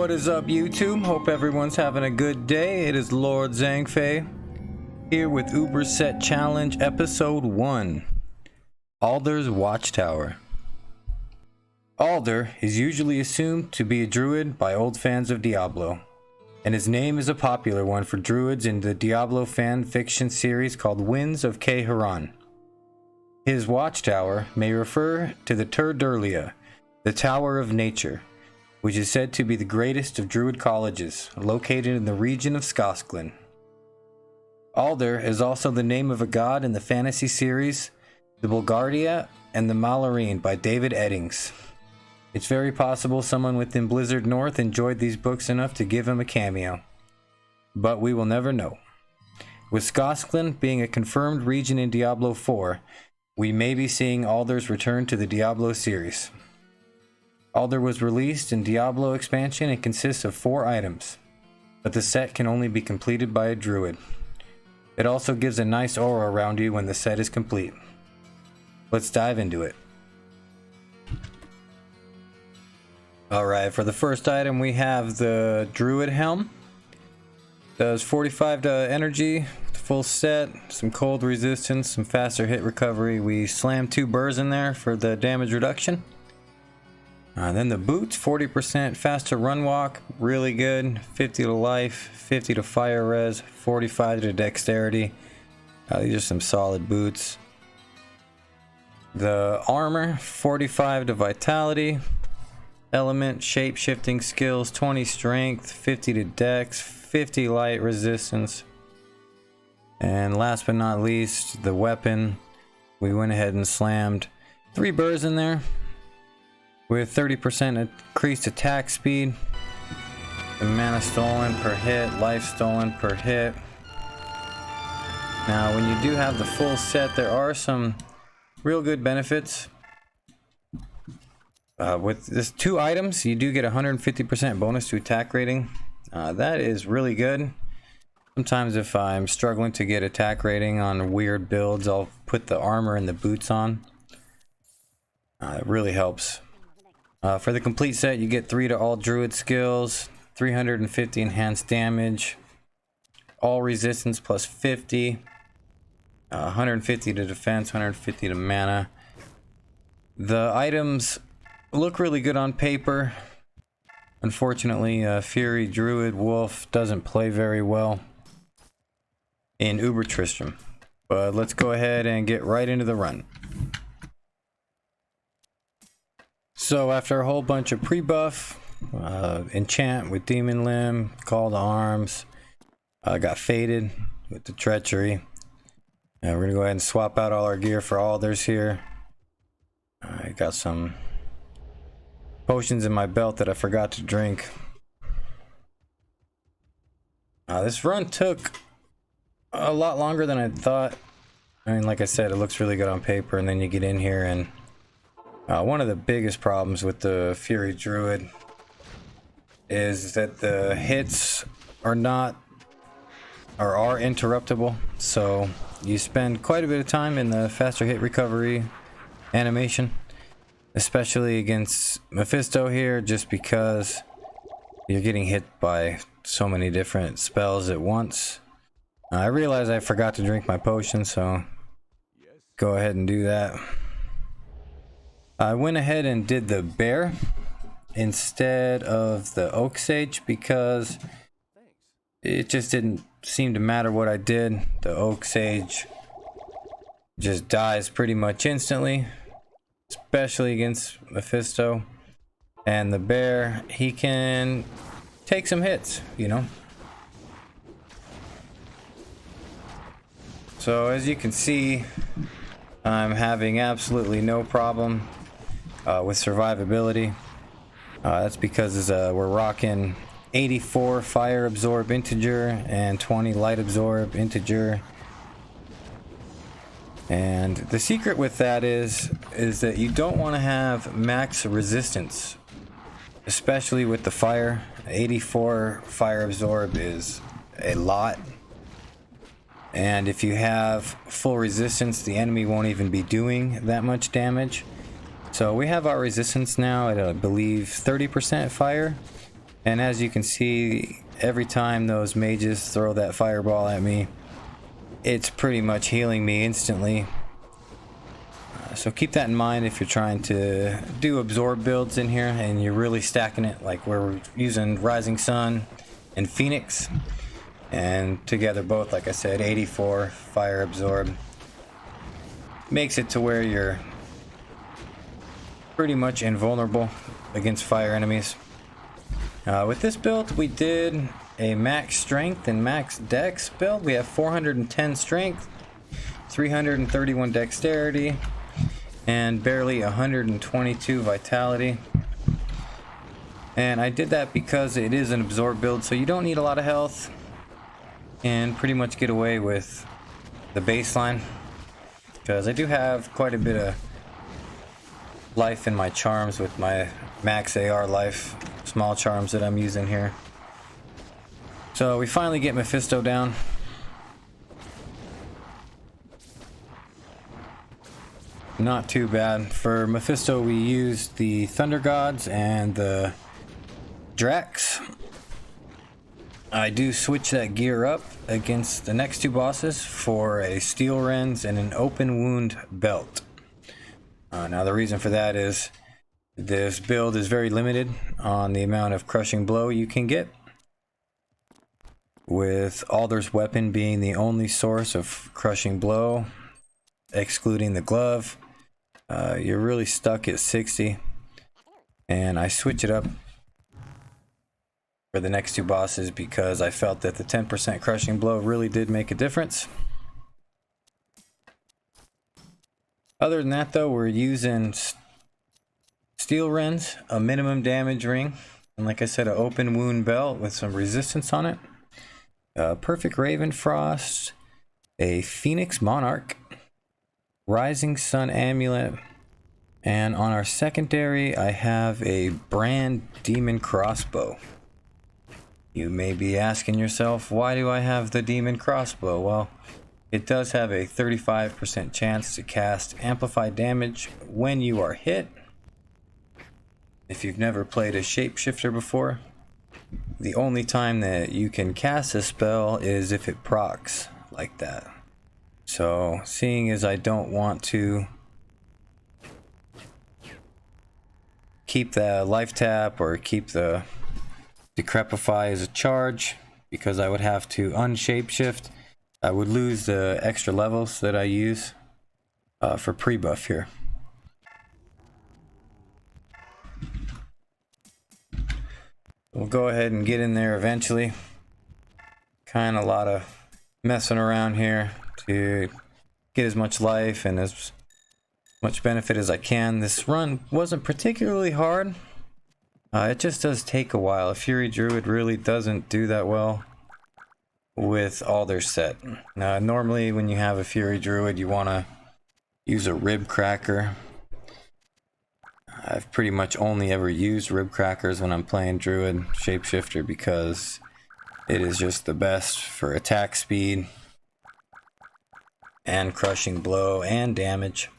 What is up, YouTube? Hope everyone's having a good day. It is Lord Zangfei here with Uber Set Challenge Episode 1. Aldurs WatchTower. Aldur is usually assumed to be a druid by old fans of Diablo, and his name is a popular one for druids in the Diablo fan fiction series called Winds of Kharon. His watchtower may refer to the Turdurlia, the Tower of Nature, which is said to be the greatest of druid colleges, located in the region of Skoskland. Aldur is also the name of a god in the fantasy series The Bulgardia and the Malarine by David Eddings. It's very possible someone within Blizzard North enjoyed these books enough to give him a cameo, but we will never know. With Skoskland being a confirmed region in Diablo 4, we may be seeing Aldur's return to the Diablo series. Aldur was released in Diablo expansion and consists of 4 items, but the set can only be completed by a druid. It also gives a nice aura around you when the set is complete. Let's dive into it. Alright, for the first item we have the Druid Helm. Does 45 to energy, full set, some cold resistance, some faster hit recovery. We slam 2 burrs in there for the damage reduction. Then the boots, 40% faster run walk, really good. 50 to life, 50 to fire res, 45 to dexterity. These are some solid boots. The armor, 45 to vitality. Element, shape shifting skills, 20 strength, 50 to dex, 50 light resistance. And last but not least, the weapon. We went ahead and slammed 3 burrs in there, with 30% increased attack speed, the mana stolen per hit, life stolen per hit. Now when you do have the full set, there are some real good benefits. With this 2 items, you do get 150% bonus to attack rating. That is really good. Sometimes if I'm struggling to get attack rating on weird builds, I'll put the armor and the boots on. It really helps. For the complete set, you get 3 to all druid skills, 350 enhanced damage, all resistance plus 50, 150 to defense, 150 to mana. The items look really good on paper. Unfortunately, Fury, Druid, Wolf doesn't play very well in Uber Tristam. But let's go ahead and get right into the run. So after a whole bunch of pre-buff, enchant with Demon Limb, Call to Arms, got faded with the Treachery. We're going to go ahead and swap out all our gear for Aldurs here. I got some potions in my belt that I forgot to drink. This run took a lot longer than I thought. I mean, like I said, it looks really good on paper, and then you get in here and one of the biggest problems with the Fury Druid is that the hits are interruptible, so you spend quite a bit of time in the faster hit recovery animation, especially against Mephisto here, just because you're getting hit by so many different spells at once. I realized I forgot to drink my potion, so go ahead and do that. I went ahead and did the bear instead of the oak sage because it just didn't seem to matter what I did. The oak sage just dies pretty much instantly, especially against Mephisto. And the bear, he can take some hits, you know. So as you can see, I'm having absolutely no problem with survivability. That's because we're rocking 84 fire absorb integer and 20 light absorb integer. And the secret with that is that you don't want to have max resistance, especially with the fire. 84 fire absorb is a lot. And if you have full resistance, the enemy won't even be doing that much damage. So we have our resistance now at, I believe, 30% fire. And as you can see, every time those mages throw that fireball at me, it's pretty much healing me instantly. So keep that in mind if you're trying to do absorb builds in here and you're really stacking it, like we're using Rising Sun and Phoenix, and together both, like I said, 84 fire absorb makes it to where you're pretty much invulnerable against fire enemies. With this build, we did a max strength and max dex build. We have 410 strength, 331 dexterity, and barely 122 vitality. And I did that because it is an absorb build, so you don't need a lot of health and pretty much get away with the baseline, because I do have quite a bit of life in my charms with my max AR life small charms that I'm using here. So we finally get Mephisto down. Not too bad. For Mephisto, we used the Thunder Gods and the Drax. I do switch that gear up against the next two bosses for a Steel Rends and an Open Wound Belt. Now the reason for that is this build is very limited on the amount of Crushing Blow you can get, with Aldurs' weapon being the only source of Crushing Blow, excluding the glove. You're really stuck at 60, and I switch it up for the next two bosses because I felt that the 10% Crushing Blow really did make a difference. Other than that though, we're using Steel Rends, a minimum damage ring, and like I said, an Open Wound Belt with some resistance on it. Perfect Raven Frost, a Phoenix Monarch, Rising Sun Amulet, and on our secondary I have a Brand Demon Crossbow. You may be asking yourself, why do I have the Demon Crossbow? Well, it does have a 35% chance to cast amplified damage when you are hit. If you've never played a shapeshifter before, the only time that you can cast a spell is if it procs like that. So, seeing as I don't want to keep the life tap or keep the Decrepify as a charge, because I would have to unshapeshift, I would lose the extra levels that I use for pre-buff here. We'll go ahead and get in there eventually. Kind of a lot of messing around here to get as much life and as much benefit as I can. This run wasn't particularly hard. It just does take a while. A Fury Druid really doesn't do that well with all their set. Normally when you have a Fury Druid, you want to use a Rib Cracker. I've pretty much only ever used Rib Crackers when I'm playing Druid Shapeshifter because it is just the best for attack speed and Crushing Blow and damage.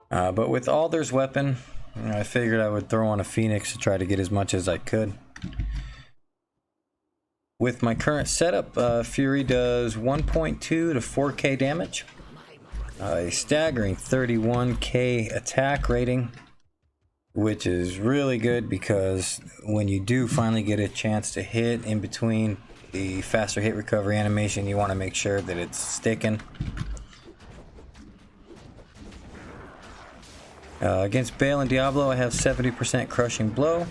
But with Aldurs' weapon, I figured I would throw on a Phoenix to try to get as much as I could. With my current setup, Fury does 1.2 to 4k damage, a staggering 31k attack rating, which is really good because when you do finally get a chance to hit in between the faster hit recovery animation, you want to make sure that it's sticking. Against Baal and Diablo, I have 70% Crushing Blow.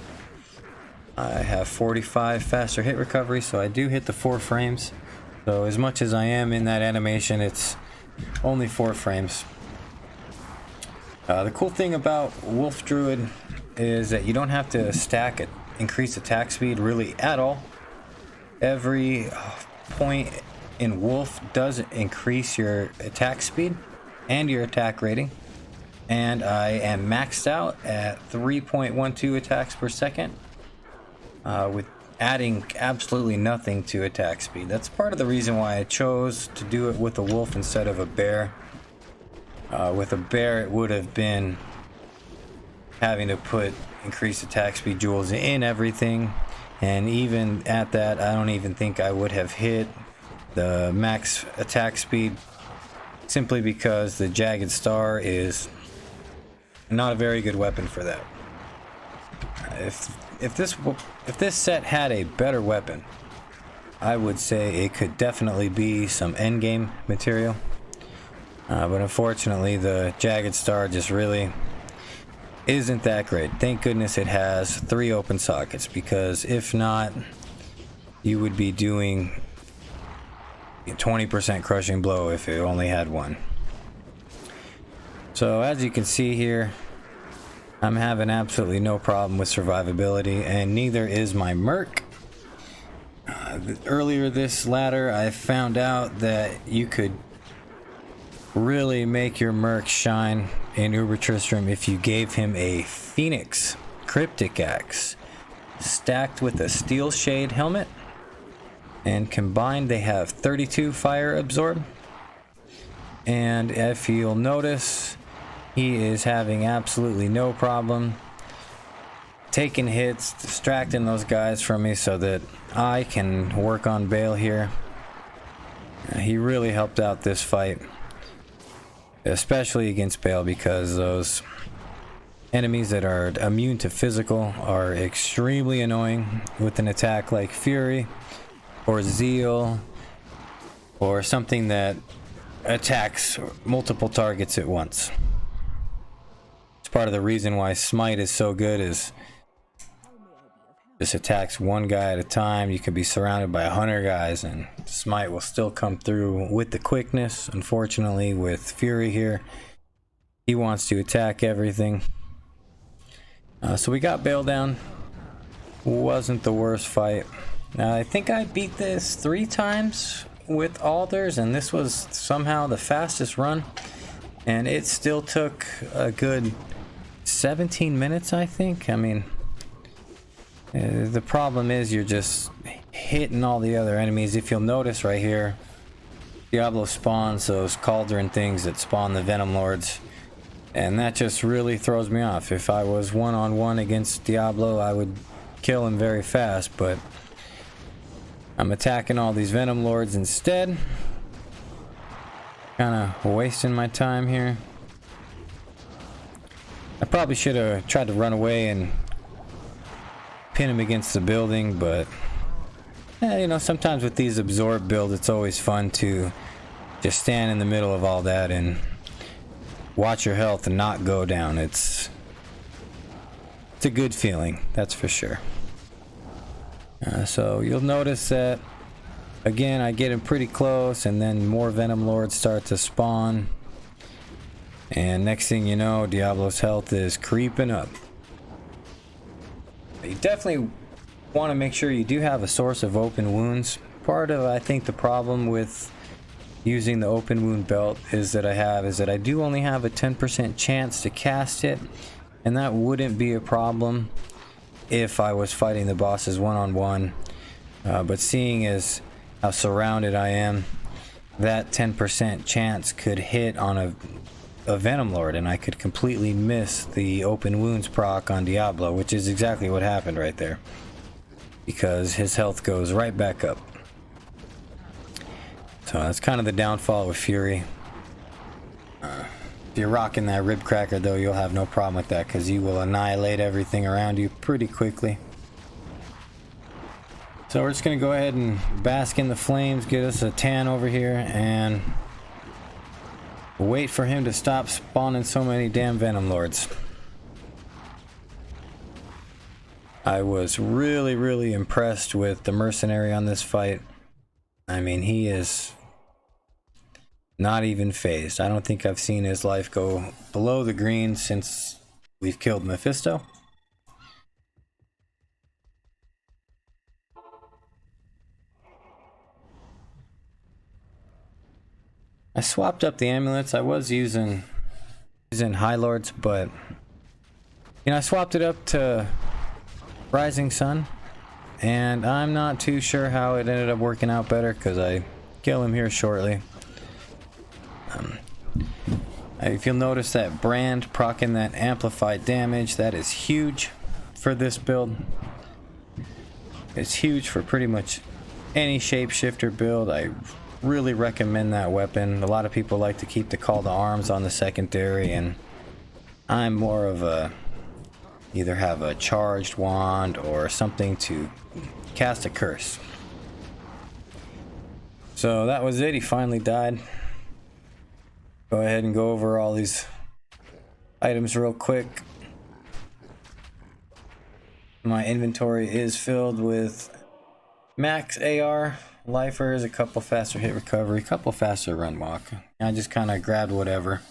I have 45 faster hit recovery, so I do hit the 4 frames. So as much as I am in that animation, it's only 4 frames. The cool thing about Wolf Druid is that you don't have to stack it, increase attack speed really at all. Every point in Wolf does increase your attack speed and your attack rating. And I am maxed out at 3.12 attacks per second, with adding absolutely nothing to attack speed. That's part of the reason why I chose to do it with a wolf instead of a bear. With a bear, it would have been having to put increased attack speed jewels in everything, And even at that, I don't even think I would have hit the max attack speed, simply because the Jagged Star is not a very good weapon for that. If this set had a better weapon, I would say it could definitely be some endgame material. But unfortunately, the Jagged Star just really isn't that great. Thank goodness it has 3 open sockets, because if not, you would be doing 20% crushing blow if it only had 1. So as you can see here, I'm having absolutely no problem with survivability, and neither is my Merc. Earlier this ladder, I found out that you could really make your Merc shine in Uber Tristam if you gave him a Phoenix Cryptic Axe stacked with a Steel Shade helmet, and combined they have 32 fire absorb. And if you'll notice, he is having absolutely no problem taking hits, distracting those guys from me so that I can work on Baal here. He really helped out this fight, especially against Baal, because those enemies that are immune to physical are extremely annoying with an attack like Fury or Zeal or something that attacks multiple targets at once. It's part of the reason why Smite is so good, is just attacks one guy at a time. You can be surrounded by 100 guys and Smite will still come through with the quickness. Unfortunately, with Fury here, he wants to attack everything. So we got Baal down. Wasn't the worst fight. I think I beat this 3 times with Aldurs, and this was somehow the fastest run. And it still took a good 17 minutes, I think. I mean, the problem is you're just hitting all the other enemies. If you'll notice right here, Diablo spawns those cauldron things that spawn the Venom Lords, and that just really throws me off. If I was one-on-one against Diablo, I would kill him very fast, but I'm attacking all these Venom Lords instead. Kind of wasting my time here. I probably should have tried to run away and pin him against the building, but you know, sometimes with these absorb builds, it's always fun to just stand in the middle of all that and watch your health and not go down. It's a good feeling, that's for sure. So you'll notice that again, I get him pretty close, and then more Venom Lords start to spawn, and next thing you know, Diablo's health is creeping up. You definitely want to make sure you do have a source of open wounds. Part of, I think, the problem with using the open wound belt is that I do only have a 10% chance to cast it, and that wouldn't be a problem if I was fighting the bosses one-on-one. But seeing as how surrounded I am, that 10% chance could hit on a Venom Lord, and I could completely miss the open wounds proc on Diablo, which is exactly what happened right there, because his health goes right back up. So that's kind of the downfall with Fury. If you're rocking that rib cracker though, you'll have no problem with that, because you will annihilate everything around you pretty quickly. So we're just going to go ahead and bask in the flames, get us a tan over here, and wait for him to stop spawning so many damn Venom Lords. I was really impressed with the mercenary on this fight. I mean, he is not even phased. I don't think I've seen his life go below the green since we've killed Mephisto. I swapped up the amulets. I was using High Lords, but you know, I swapped it up to Rising Sun, and I'm not too sure how it ended up working out better, because I kill him here shortly. If you'll notice that brand proccing that amplified damage, that is huge for this build. It's huge for pretty much any shapeshifter build. I really recommend that weapon. A lot of people like to keep the call to arms on the secondary, and I'm more of a either have a charged wand or something to cast a curse. So that was it. He finally died. Go ahead and go over all these items real quick. My inventory is filled with max AR, lifers, a couple faster hit recovery, a couple faster run walk. I just kind of grabbed whatever.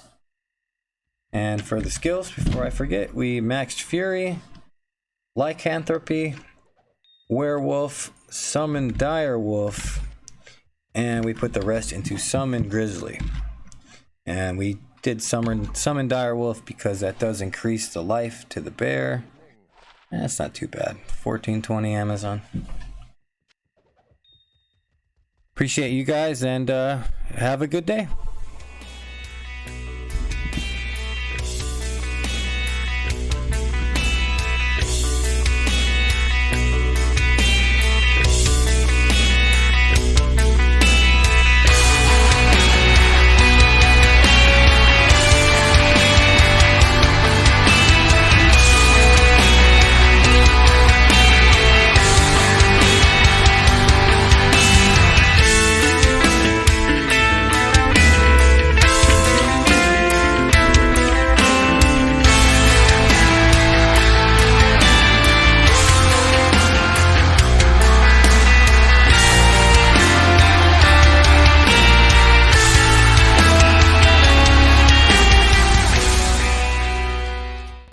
And for the skills, before I forget, we maxed Fury, Lycanthropy, Werewolf, Summon Direwolf, and we put the rest into Summon Grizzly. And we did summon Direwolf because that does increase the life to the bear. That's not too bad. 1420 Amazon. Appreciate you guys, and have a good day.